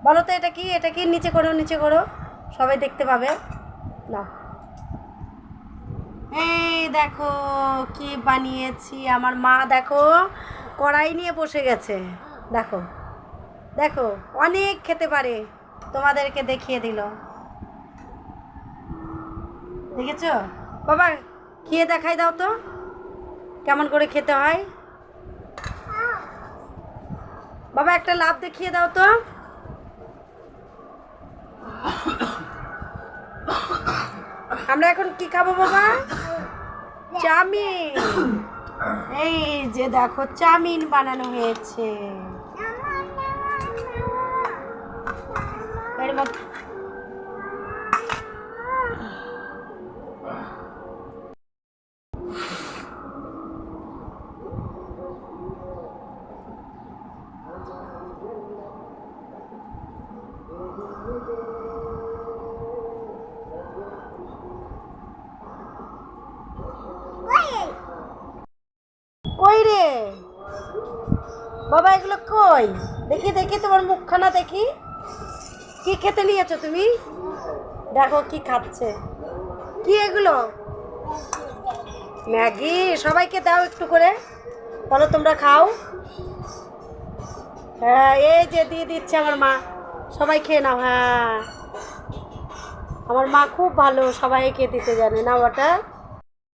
বলো তো এটা কি, এটা কি? নিচে করো, নিচে করো, সবাই দেখতে পাবে। না, এই দেখো কি বানিয়েছি। আমার মা দেখো কড়াই নিয়ে বসে গেছে। দেখো দেখো, অনেক খেতে পারে, তোমাদেরকে দেখিয়ে দিল। দেখেছো বাবা? খেয়ে দেখাই দাও তো কেমন করে খেতে হয়। বাবা একটা লাফ দেখিয়ে দাও তো। আমরা এখন কি খাবো বাবা? চাউমিন। এই যে দেখো চাউমিন বানানো হয়েছে। এর মধ্যে কই রে বাবা, এগুলো কই? দেখি দেখি তোমার মুখখানা দেখি। কি খেতে নিয়েছো তুমি? দেখো কি খাচ্ছে। কি এগুলো? ম্যাগি। সবাইকে দাও একটু করে, বলো তোমরা খাও। হ্যাঁ এই যে দিয়ে দিচ্ছে আমার মা, সবাই খেয়ে নাও। হ্যাঁ আমার মা খুব ভালো, সবাইকে দিতে জানে না ওটা।